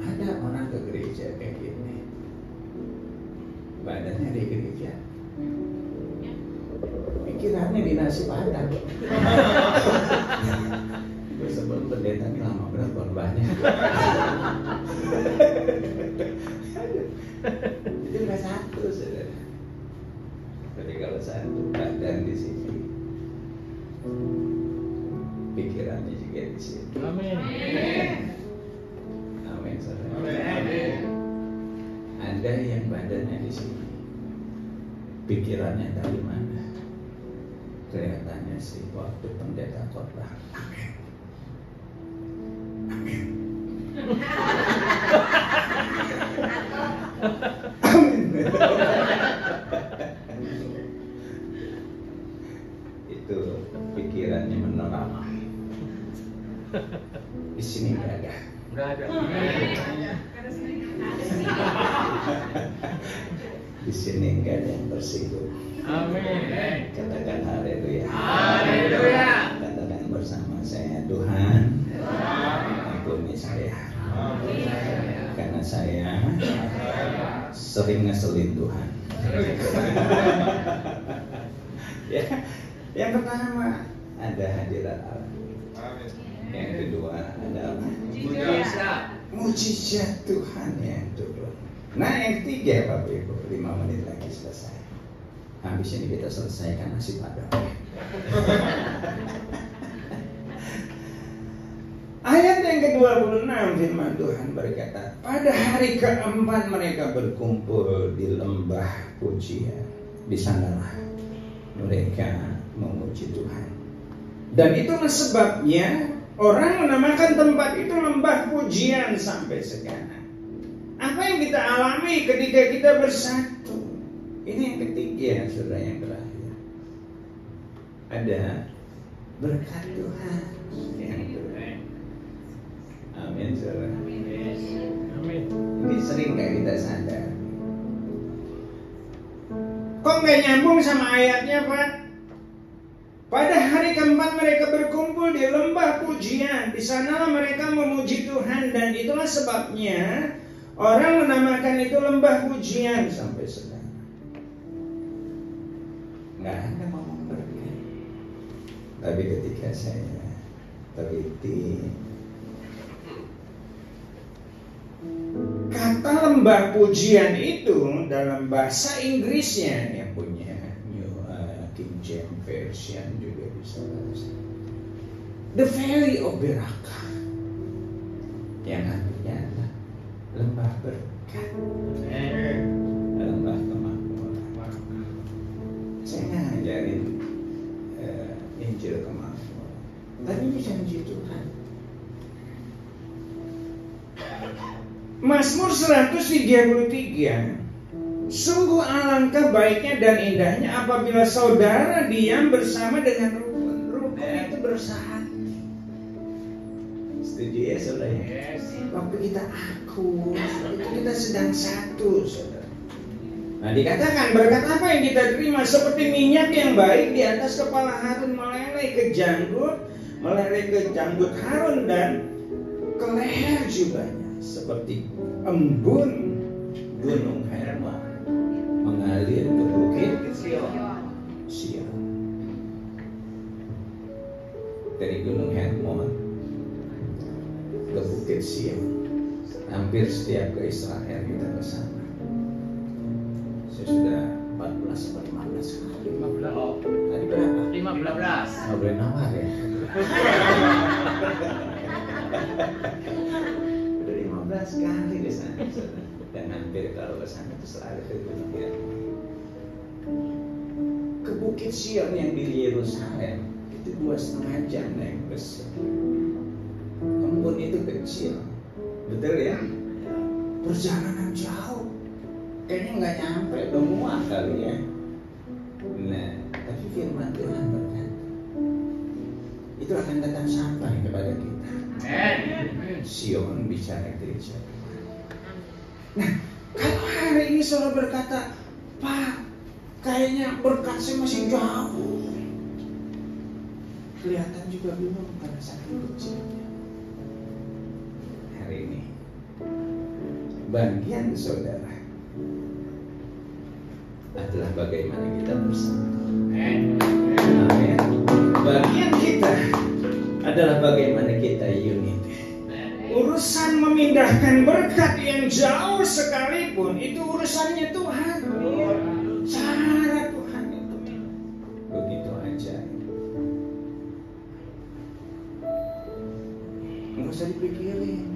Ada orang ke gereja kayak gini, badannya di gereja, pikirannya di nasi padang. Gue sebelum pendeta ini lama benar korbannya. Itu nggak satu, saudara. Tapi kalau satu, badan di sini, pikirannya juga di sini. Amin. Amin, saudara. Ada yang badannya di sini, pikirannya dari mana? Kelihatannya sih waktu pendeta khotbah. Amin. Amin. Amin. Itu pikirannya menerama. Di sini nggak ada. Nggak ada. Di sini nggak ada yang tersinggung. Amin. Katakan haleluya. Haleluya. Katakan bersama saya, Tuhan, ampuni saya. Karena saya sering ngeselin Tuhan. Ya, yang pertama ada hadirat Allah. Yang kedua ada apa? Mujizat Tuhan yang turun. Nah, yang ketiga Bapak Ibu, 5 menit lagi selesai. Habis ini kita selesaikan nasi padang. Ayat yang yang ke-26 firman Tuhan berkata, pada hari keempat mereka berkumpul di lembah pujian. Di sanalah mereka memuji Tuhan. Dan itulah sebabnya orang menamakan tempat itu lembah pujian sampai sekarang. Apa yang kita alami ketika kita bersatu? Ini yang ketiga, saudara, yang terakhir. Ada berkat Tuhan yang turun. Amin, saudara. Amin. Ini sering gak kita sadar? Kok gak nyambung sama ayatnya, Pak? Pada hari keempat mereka berkumpul di lembah pujian. Di sanalah mereka memuji Tuhan. Dan itulah sebabnya orang menamakan itu lembah pujian sampai sekarang. Gak ada ngomong berkat. Tapi ketika saya teliti, kata lembah pujian itu dalam bahasa Inggrisnya yang punya King James Version juga bisa bahasa The Valley of Beraka, yang artinya adalah lembah berkat, lembah kemakmuran. Saya nggak ngajarin Injil kemakmuran, tapi bisa puji Tuhan. Mazmur 133. Sungguh alangkah baiknya dan indahnya apabila saudara diam bersama dengan rukun. Rukun itu bersahati. Setuju ya, saudara? Yes. Waktu kita akur, itu kita sedang satu, saudara. Nah, dikatakan berkat apa yang kita terima? Seperti minyak yang baik di atas kepala Harun meleleh ke janggut Harun dan ke leher jubahnya. Seperti embun gunung Hermon mengalir ke bukit Sion. Dari gunung Hermon ke bukit Sion, hampir setiap ke Israel kita ke sana. Saya sudah 14 atau 15 kali. 15. Tadi berapa? 15. Nggak boleh nawar ya. Udah 15 kali ke sana, saudara. Dan hampir kalau ke sana itu selalu ke gunung Hermon. Ke bukit Sion yang di Yerusalem itu 2,5 jam naik bus. Embun itu kecil, betul ya? Perjalanan jauh, kayaknya nggak nyampe, udah muak kali ya. Nah, tapi firman Tuhan berkata, itu akan datang sampai kepada kita. Sion bicara gereja. Nah, kalau hari ini saudara berkata, Pak, kayaknya berkat saya masih jauh, kelihatan juga belum pada saking kecilnya. Hari ini bagian saudara adalah bagaimana kita bersatu. Amin. Bagian kita adalah bagaimana kita unity. Urusan memindahkan berkat yang jauh sekalipun itu urusannya Tuhan. Cara Tuhan itu begitu aja. Nggak usah dipikirin.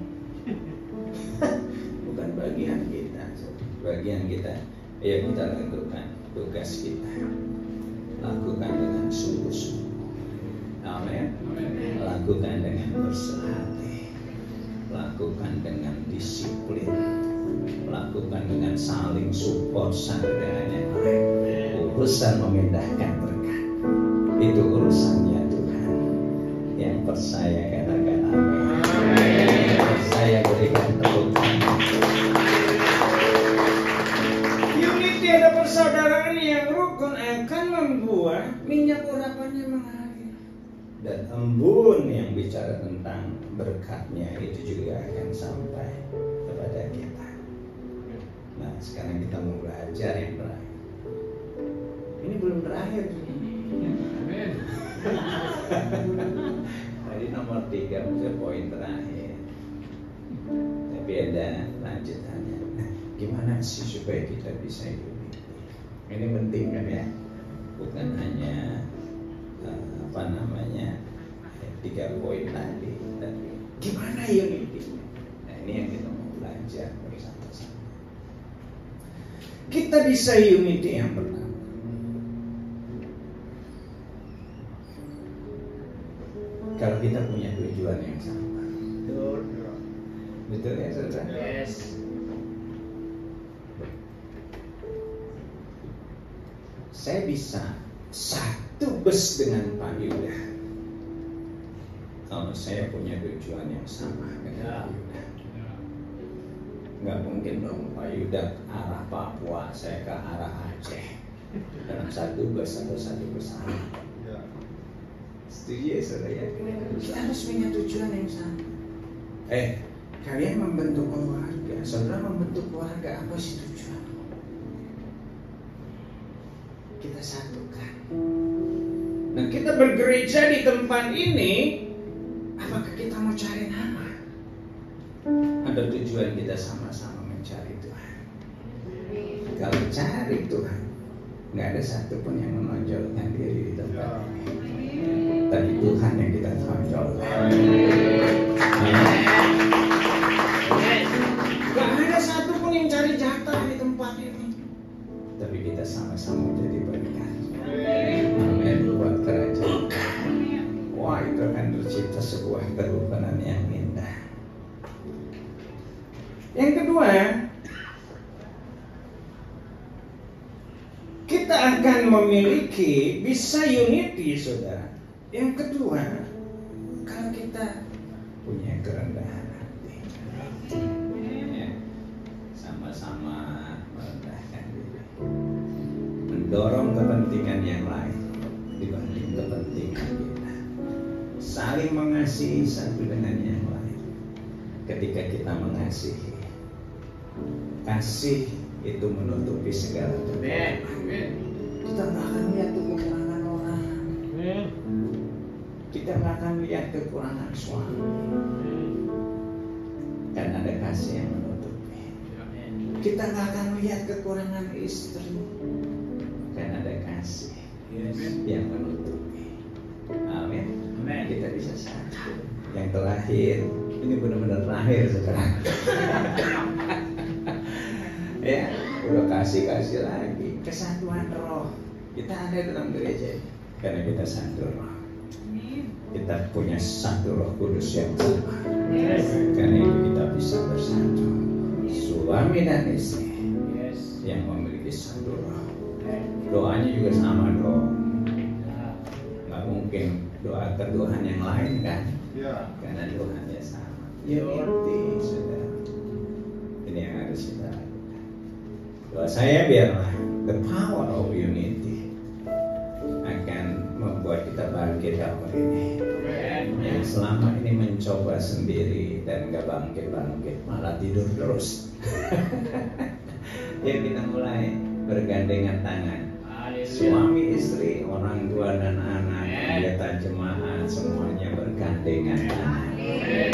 Bukan bagian kita. Bagian kita, ya kita lakukan tugas kita. Lakukan dengan sungguh-sungguh. Amin. Lakukan dengan berserah hati. Lakukan dengan disiplin. Lakukan dengan saling support satu dengan yang lain. Urusan memindahkan berkat itu urusannya Tuhan. Yang percaya katakan amin. Saya berikan tepuk tangan. Unity ada persaudaraan yang rukun akan membuat minyak urapannya mengalir. Dan embun yang bicara tentang berkatnya itu juga akan sampai kepada kita. Nah, sekarang kita mau belajar yang terakhir. Ini belum terakhir. Amin. Tadi nomor 3 maksudnya poin terakhir. Tapi ada lanjutannya. Nah, gimana sih supaya kita bisa hidup? Ini penting kan ya. Bukan hanya 3 poin tadi, tapi Gimana unity? Nah, ini yang kita mau belajar bersama-sama. Kita bisa unity yang pertama. Kalau kita punya tujuan yang sama. Betul ya saudara? Yes. Saya bisa satu bus dengan Pak Yuda kalau saya punya tujuan yang sama dengan Pak Yuda. Nggak mungkin dong Pak Yuda arah Papua, saya ke arah Aceh dalam satu bus atau satu pesawat. Setuju ya saudara ya? Kita harus punya tujuan yang sama. Kalian membentuk keluarga, saudara membentuk keluarga, apa sih tujuan? Kita satukan. Nah, kita bergereja di tempat ini, apakah kita mau cari nama? Ada tujuan kita sama-sama mencari Tuhan. Kalau cari Tuhan, nggak ada satupun yang menonjolkan diri di tempat ini. Tapi Tuhan yang kita tonjolkan. Gak ada satupun yang cari jatah di tempat ini. Tapi kita sama-sama jadi berkat. Amin. Buat kerajaan. Wah, itu akan tercipta sebuah kerukunan yang indah. Yang kedua, kita akan memiliki bisa unity, saudara. Yang kedua, kalau kita punya kerendahan hati, ya, sama-sama merendahkan diri, mendorong kepentingan yang lain dibanding kepentingan kita, saling mengasihi satu dengan yang lain. Ketika kita mengasihi, kasih itu menutupi segala kekurangan. Kita nggak akan lihat kekurangan orang. Kita nggak akan lihat kekurangan suami. Dan ada kasih yang menutupi. Kita nggak akan lihat kekurangan istri. Dan ada kasih yang menutupi. Amin. Kita bisa satu. Yang terakhir, ini benar-benar terakhir sekarang. Ya, udah kasih lagi. Kesatuan roh. Kita ada dalam gereja ini karena kita satu roh. Kita punya satu Roh Kudus yang sama. Karena itu kita bisa bersatu. Suami dan istri yang memiliki satu roh. Doanya juga sama dong. Gak mungkin doa ke Tuhan yang lain kan? Karena Tuhannya sama. Unity, saudara. Ini yang harus kita lakukan. Doa saya biarlah the power of unity akan membuat kita bangkit hari ini. Yang selama ini mencoba sendiri dan gak bangkit-bangkit, malah tidur terus. Ya, kita mulai bergandengan tangan. Suami, istri, orang tua dan anak, pendeta jemaat, semuanya bergandengan tangan.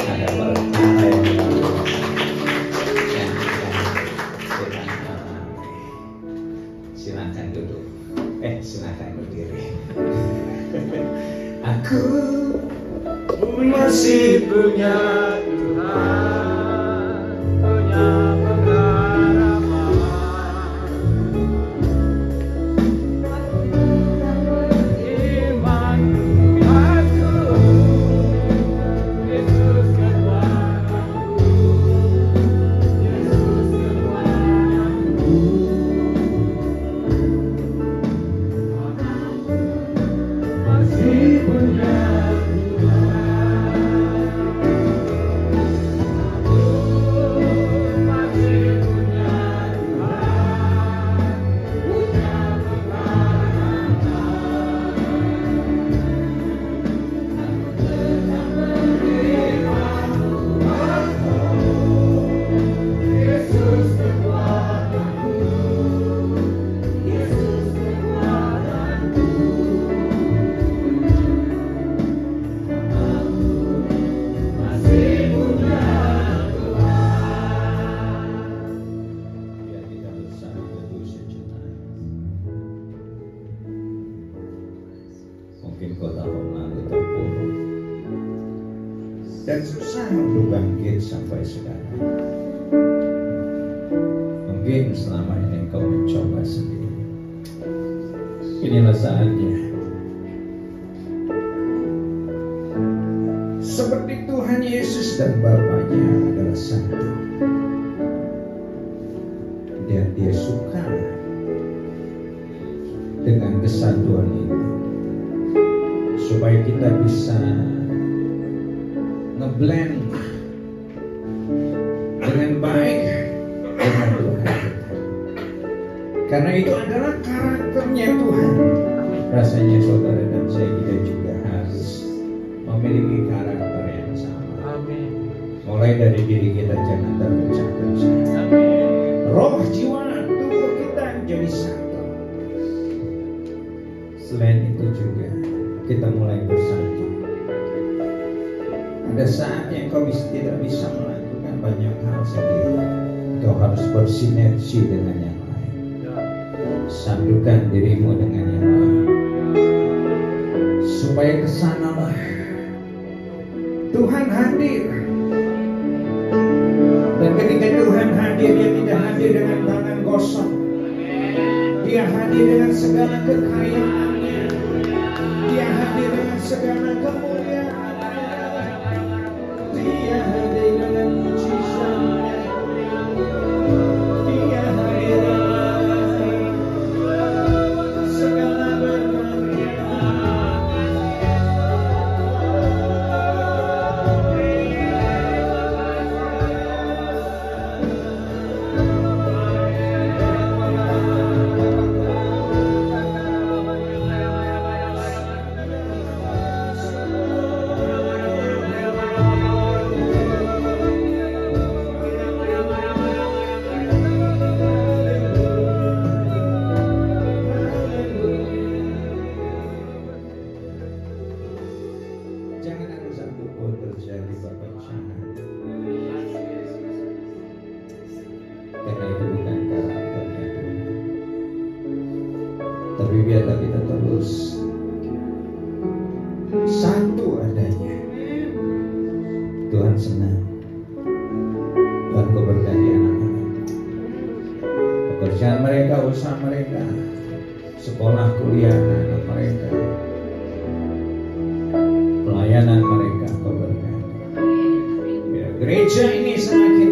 Ada perkara yang dilakukan yang kita alami. Silakan duduk. Silakan berdiri. Aku masih punya Tuhan, punya pengharapan. Iman aku, Yesus kekuatanku, Yesus kekuatanku. Masih punya mungkin kau tahun lalu terpuruk dan susah untuk bangkit sampai sekarang. Mungkin selama ini engkau mencoba sendiri. Inilah saatnya. Seperti Tuhan Yesus dan Bapaknya adalah satu. Dan Dia suka dengan kesatuan itu, supaya kita bisa ngeblend dengan baik dengan Tuhan kita. Karena itu adalah karakternya Tuhan. Rasanya saudara dan saya kita juga harus memiliki karakter yang sama. Amin. Mulai dari diri kita jangan terpecah-pecah. Roh, jiwa, tubuh kita menjadi satu. Selain itu juga kita mulai bersatu. Ada saatnya kau tidak bisa melakukan banyak hal sendiri. Kau harus bersinergi dengan yang lain. Satukan dirimu dengan yang lain, supaya kesanalah Tuhan hadir. Dan ketika Tuhan hadir, Dia tidak hadir dengan tangan kosong. Dia hadir dengan segala kekayaannya. Dia hadir dengan segala kemuliaannya. Dia hadir dengan mujizatnya. Dia hadir dengan segala berkat-Nya. Jangan ada satu pun terjadi perpecahan, karena itu bukan karakternya Tuhan. Tapi biarlah kita terus satu adanya. Tuhan senang. Tuhan kau berkati anak-anak, pekerjaan mereka, usaha mereka, sekolah kuliah anak mereka, pelayanan mereka kau berkati. Biar gereja ini semakin